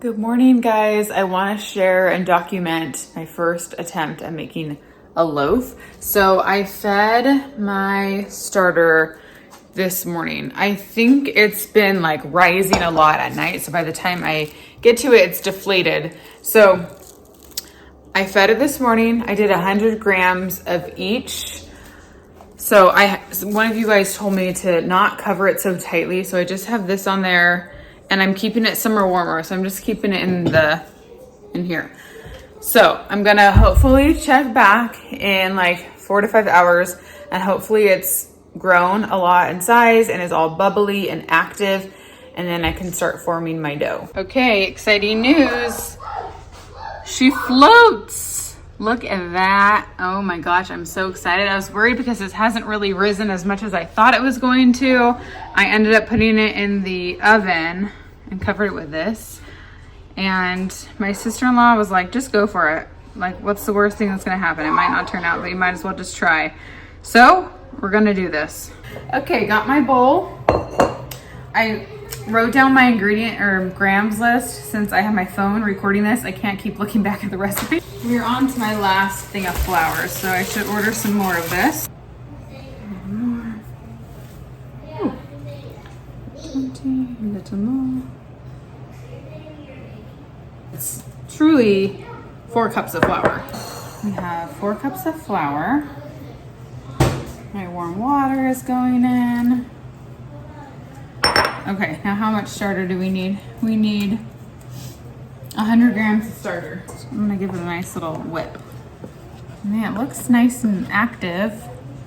Good morning, guys. I want to share and document my first attempt at making a loaf. So I fed my starter this morning. I think it's been like rising a lot at night. So by the time I get to it, it's deflated. So I fed it this morning. I did 100 grams of each. So one of you guys told me to not cover it so tightly. So I just have this on there and I'm keeping it somewhere warmer. So I'm just keeping it in here. So I'm gonna hopefully check back in like 4 to 5 hours and hopefully it's grown a lot in size and is all bubbly and active. And then I can start forming my dough. Okay, exciting news. She floats. Look at that. Oh my gosh, I'm so excited. I was worried because this hasn't really risen as much as I thought it was going to. I ended up putting it in the oven and covered it with this. And my sister-in-law was like, just go for it. Like, what's the worst thing that's gonna happen? It might not turn out, but you might as well just try. So we're gonna do this. Okay, got my bowl. I wrote down my ingredient or grams list. Since I have my phone recording this, I can't keep looking back at the recipe. We're on to my last thing of flour, so I should order some more of this. More. 20, a little more. It's truly 4 cups of flour. We have 4 cups of flour. My warm water is going in. Okay, now how much starter do we need? We need 100 grams of starter. So I'm gonna give it a nice little whip. Man, it looks nice and active.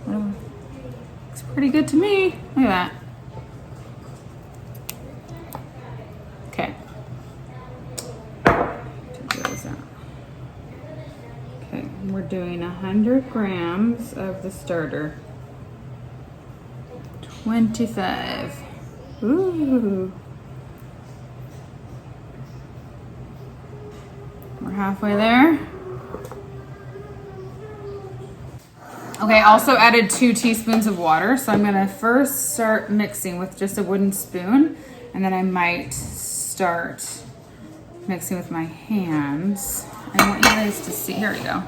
Oh, looks pretty good to me. Look at that. Okay. Check those out. Okay, we're doing 100 grams of the starter. 25. Ooh. We're halfway there. Okay, also added 2 teaspoons of water. So I'm gonna first start mixing with just a wooden spoon, and then I might start mixing with my hands. I want you guys to see, here we go.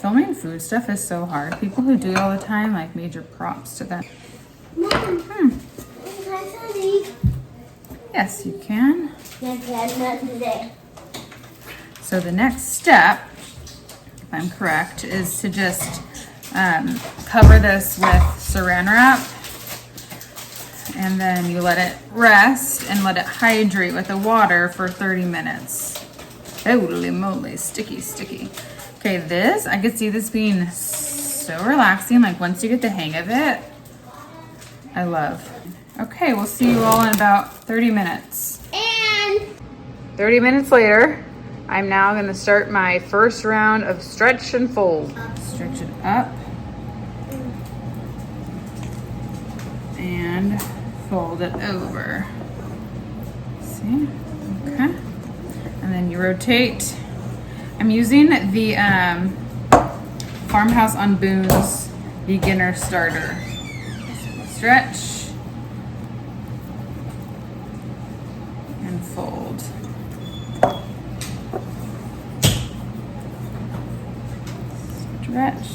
Filming food stuff is so hard. People who do it all the time, like, major props to them. Mom, can I leave? Yes, you can. Yes, not today. So the next step, if I'm correct, is to just cover this with saran wrap. And then you let it rest and let it hydrate with the water for 30 minutes. Holy moly, sticky, sticky. Okay, this, I could see this being so relaxing. Like once you get the hang of it, I love. Okay, we'll see you all in about 30 minutes. And 30 minutes later, I'm now gonna start my first round of stretch and fold. Stretch it up. And fold it over. See, okay. And then you rotate. I'm using the Farmhouse on Boone's beginner starter. Stretch and fold. Stretch.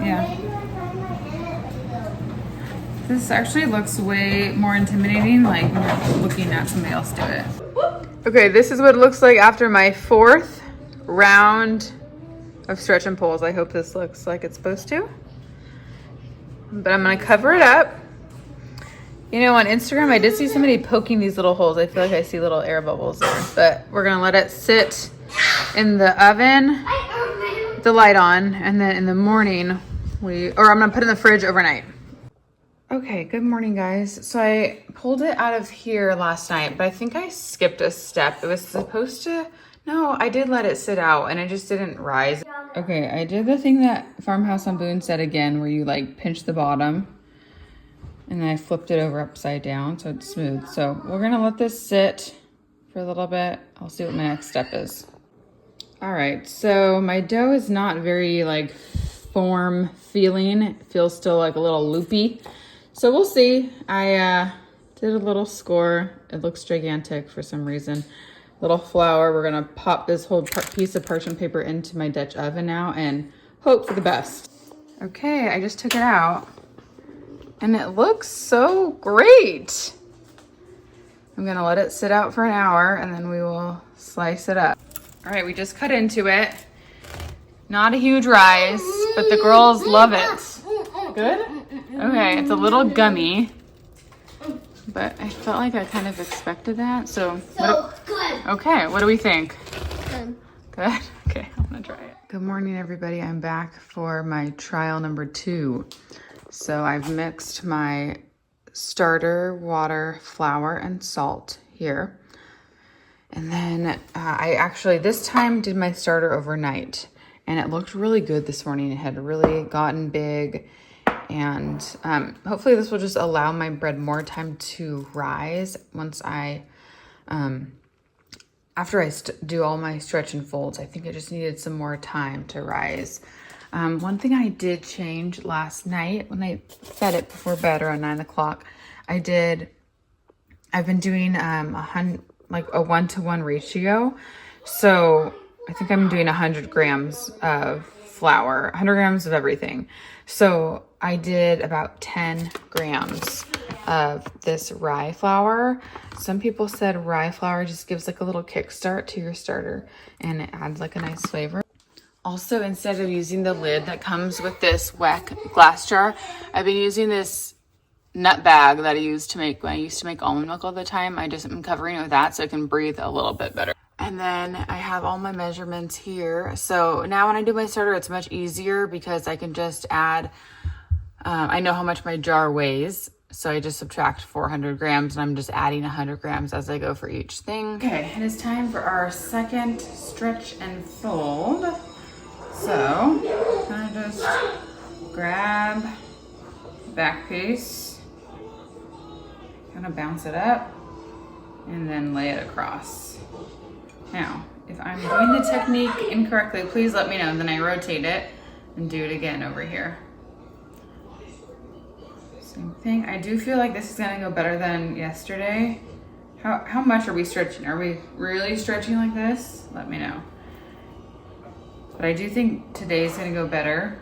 Yeah. This actually looks way more intimidating, like when you're looking at somebody else do it. Okay, this is what it looks like after my 4th round of stretch and pulls. I hope this looks like it's supposed to. But I'm gonna cover it up. You know, on Instagram, I did see somebody poking these little holes. I feel like I see little air bubbles there. But we're gonna let it sit in the oven, with the light on, and then in the morning, I'm gonna put it in the fridge overnight. Okay, good morning, guys. So I pulled it out of here last night, but I think I skipped a step. It was supposed to, no, I did let it sit out and it just didn't rise. Okay, I did the thing that Farmhouse on Boone said again, where you like pinch the bottom and then I flipped it over upside down so it's smooth. So we're gonna let this sit for a little bit. I'll see what my next step is. All right, so my dough is not very like form feeling. It feels still like a little loopy. So we'll see. I Did a little score. It looks gigantic for some reason. Little flour. We're gonna pop this whole piece of parchment paper into my Dutch oven now and hope for the best. Okay, I just took it out and it looks so great. I'm gonna let it sit out for an hour and then we will slice it up. All right, we just cut into it. Not a huge rise, but the girls love it. Good? Okay, it's a little gummy, but I felt like I kind of expected that. So Good. Okay, what do we think? Good? Okay, I'm gonna try it. Good morning, everybody. I'm back for my trial number 2. So I've mixed my starter, water, flour, and salt here. And then I actually this time did my starter overnight and it looked really good this morning. It had really gotten big and hopefully this will just allow my bread more time to rise once I, after I do all my stretch and folds. I think it just needed some more time to rise. One thing I did change last night when I fed it before bed around 9 o'clock, I've been doing like a 1-to-1 ratio. So I think I'm doing 100 grams of flour, 100 grams of everything. So I did about 10 grams of this rye flour. Some people said rye flour just gives like a little kickstart to your starter and it adds like a nice flavor. Also, instead of using the lid that comes with this WEC glass jar, I've been using this nut bag that I used to make when I used to make almond milk all the time. I just am covering it with that so I can breathe a little bit better. And then I have all my measurements here. So now when I do my starter, it's much easier because I can just add, I know how much my jar weighs. So I just subtract 400 grams and I'm just adding 100 grams as I go for each thing. Okay, and it's time for our second stretch and fold. So I'm gonna just grab the back piece, kind of bounce it up and then lay it across. Now, if I'm doing the technique incorrectly, please let me know. Then I rotate it and do it again over here. Same thing. I do feel like this is gonna go better than yesterday. How much are we stretching? Are we really stretching like this? Let me know. But I do think today's gonna go better.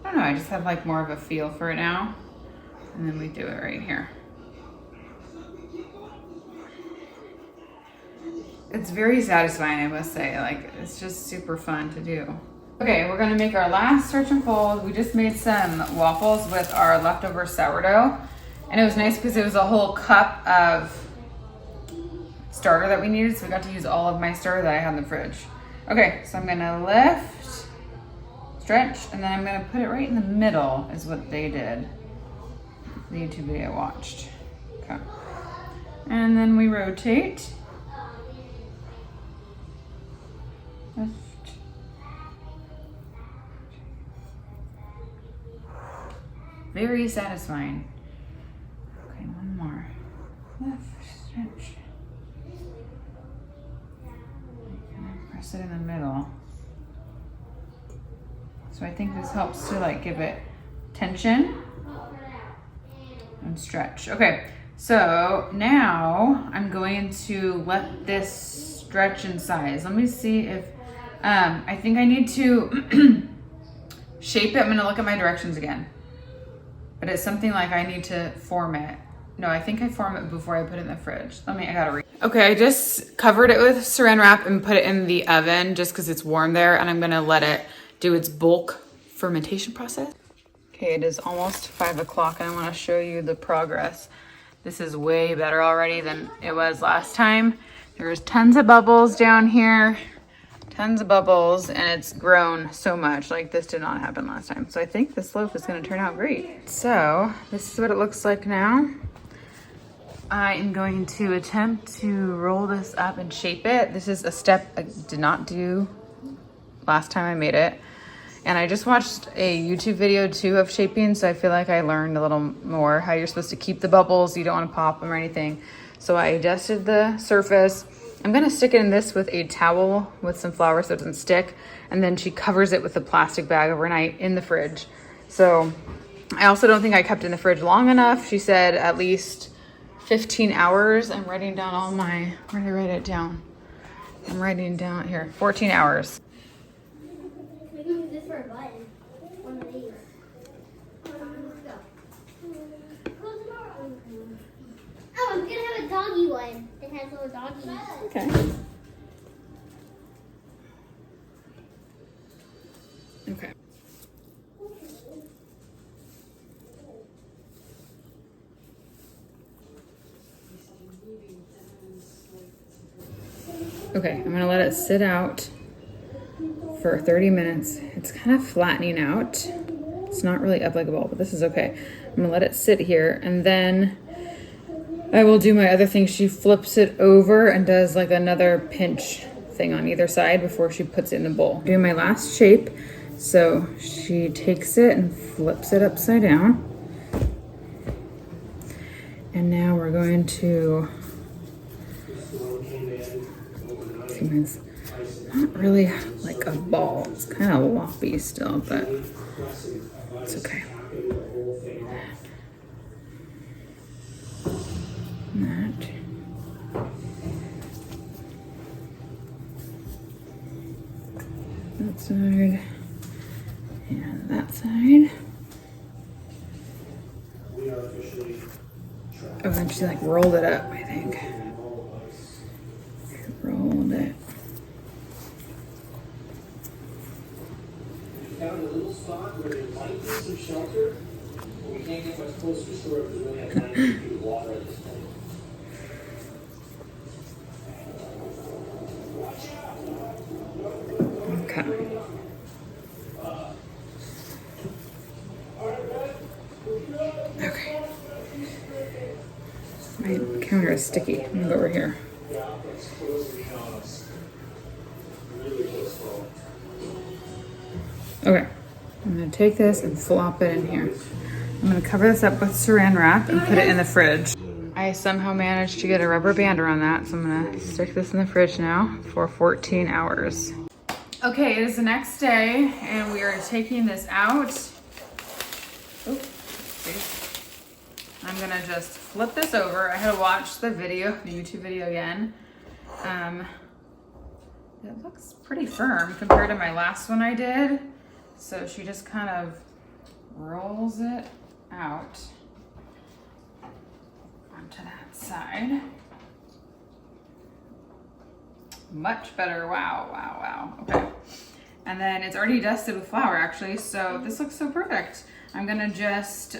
I don't know, I just have like more of a feel for it now. And then we do it right here. It's very satisfying, I must say. Like, it's just super fun to do. Okay, we're gonna make our last stretch and fold. We just made some waffles with our leftover sourdough. And it was nice because it was a whole cup of starter that we needed. So we got to use all of my starter that I had in the fridge. Okay, so I'm gonna lift, stretch, and then I'm gonna put it right in the middle is what they did. The YouTube video I watched. Okay. And then we rotate. Lift. Very satisfying. Okay, one more. Lift, stretch. Press it in the middle. So I think this helps to like give it tension and stretch. Okay, so now I'm going to let this stretch in size. Let me see if, I think I need to shape it. I'm gonna look at my directions again. But it's something like I need to form it. No, I think I form it before I put it in the fridge. I gotta read. Okay, I just covered it with saran wrap and put it in the oven just because it's warm there, and I'm gonna let it do its bulk fermentation process. Okay, it is almost 5 o'clock and I wanna show you the progress. This is way better already than it was last time. There's tons of bubbles down here, tons of bubbles, and it's grown so much. Like, this did not happen last time. So I think this loaf is gonna turn out great. So this is what it looks like now. I am going to attempt to roll this up and shape it. This is a step I did not do last time I made it. And I just watched a YouTube video too of shaping, so I feel like I learned a little more how you're supposed to keep the bubbles. You don't want to pop them or anything. So I adjusted the surface. I'm gonna stick it in this with a towel with some flour so it doesn't stick. And then she covers it with a plastic bag overnight in the fridge. So I also don't think I kept it in the fridge long enough. She said at least 15 hours. I'm writing down all my, where did I write it down? I'm writing down here, 14 hours. We can use this for a button. One of these. Let's go. Oh, I'm gonna have a doggy one. It has little doggies. Okay. Okay. Okay, I'm gonna let it sit out for 30 minutes. It's kind of flattening out. It's not really applicable, but this is okay. I'm gonna let it sit here, and then I will do my other thing. She flips it over and does like another pinch thing on either side before she puts it in the bowl. Doing my last shape. So she takes it and flips it upside down. And now we're going to, it's not really like a ball. It's kind of loppy still, but it's okay. That side and that side. Oh, and she like rolled it up, I think. Rolled it. Found a little spot where there might be some shelter, but we can't get much closer to shore because we only have 90 feet of water at this point. Okay. Okay. My counter is sticky. I'm gonna go over here. Okay. I'm gonna take this and flop it in here. I'm gonna cover this up with saran wrap and put it in the fridge. I somehow managed to get a rubber band around that, so I'm gonna stick this in the fridge now for 14 hours. Okay, it is the next day, and we are taking this out. Oh, I'm gonna just flip this over. I had to watch the video, the YouTube video again. It looks pretty firm compared to my last one I did. So she just kind of rolls it out onto that side. Much better. Wow, wow, wow. Okay. And then it's already dusted with flour actually, so this looks so perfect. I'm gonna just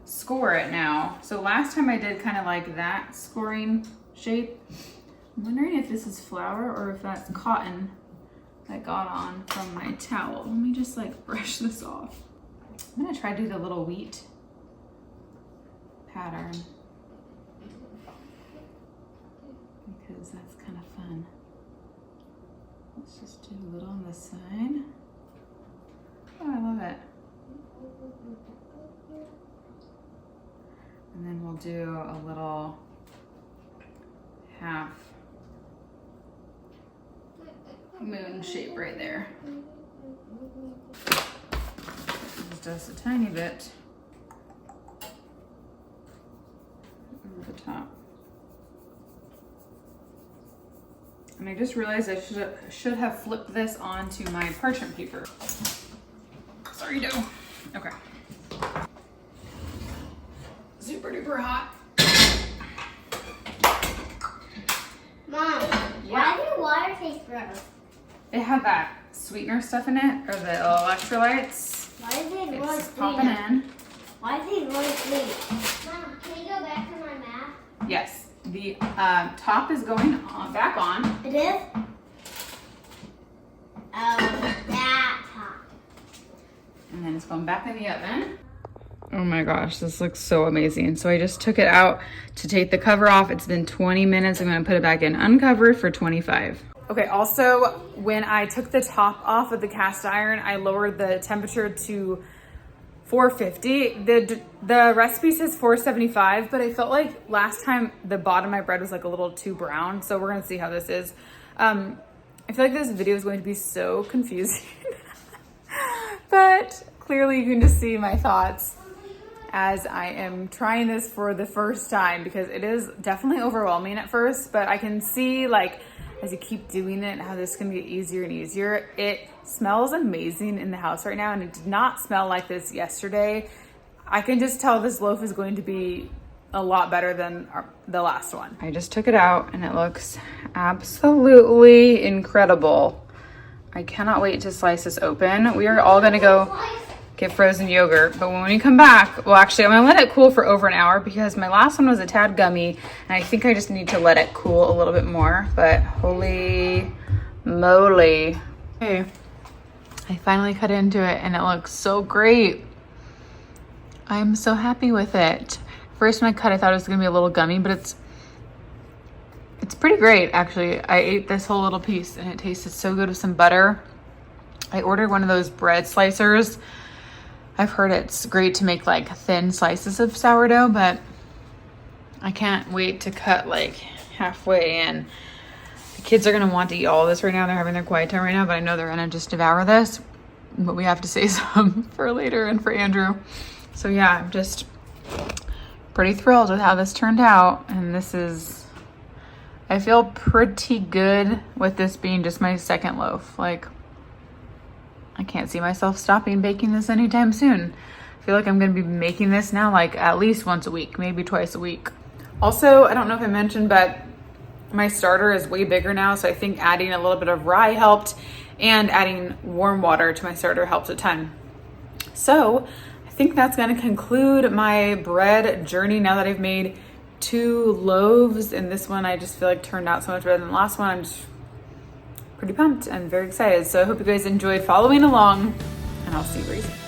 score it now. So last time I did kind of like that scoring shape. I'm wondering if this is flour or if that's cotton that got on from my towel. Let me just like brush this off. I'm gonna try to do the little wheat pattern because that's kind of fun. Let's just do a little on this side. Oh, I love it. And then we'll do a little half moon shape right there. Just a tiny bit over the top. And I just realized I should have flipped this onto my parchment paper. Sorry, dough. Okay. Super duper hot. Mom, why does water taste gross? It had that sweetener stuff in it, or the electrolytes. Why is it really It's sweet? popping in. Why is it really sweet? Mom, can we go back to my math? Yes, the top is going on, back on. It is? Oh, that top. And then it's going back in the oven. Oh my gosh, this looks so amazing. So I just took it out to take the cover off. It's been 20 minutes. I'm gonna put it back in uncovered for 25. Okay, also when I took the top off of the cast iron, I lowered the temperature to 450. The recipe says 475, but I felt like last time the bottom of my bread was like a little too brown. So we're gonna see how this is. I feel like this video is going to be so confusing, but clearly you can just see my thoughts. as I am trying this for the first time, because it is definitely overwhelming at first, but I can see like as you keep doing it how this is gonna get easier and easier. It smells amazing in the house right now, and it did not smell like this yesterday. I can just tell this loaf is going to be a lot better than the last one. I just took it out and it looks absolutely incredible. I cannot wait to slice this open. We are all gonna go get frozen yogurt, but when we come back, well, actually I'm gonna let it cool for over an hour because my last one was a tad gummy, and I think I just need to let it cool a little bit more. But holy moly. Okay, I finally cut into it and it looks so great. I'm so happy with it. First when I cut, I thought it was gonna be a little gummy, but it's pretty great actually. I ate this whole little piece and it tasted so good with some butter. I ordered one of those bread slicers. I've heard it's great to make like thin slices of sourdough, but I can't wait to cut like halfway in. The kids are gonna want to eat all of this right now. They're having their quiet time right now, but I know they're gonna just devour this. But we have to save some for later and for Andrew. So yeah, I'm just pretty thrilled with how this turned out. And this is, I feel pretty good with this being just my second loaf. Like, I can't see myself stopping baking this anytime soon. I feel like I'm gonna be making this now like at least once a week, maybe twice a week. Also, I don't know if I mentioned, but my starter is way bigger now, so I think adding a little bit of rye helped, and adding warm water to my starter helped a ton. So I think that's gonna conclude my bread journey now that I've made 2 loaves, and this one I just feel like turned out so much better than the last one. I'm just pretty pumped and very excited. So I hope you guys enjoyed following along, and I'll see you very soon.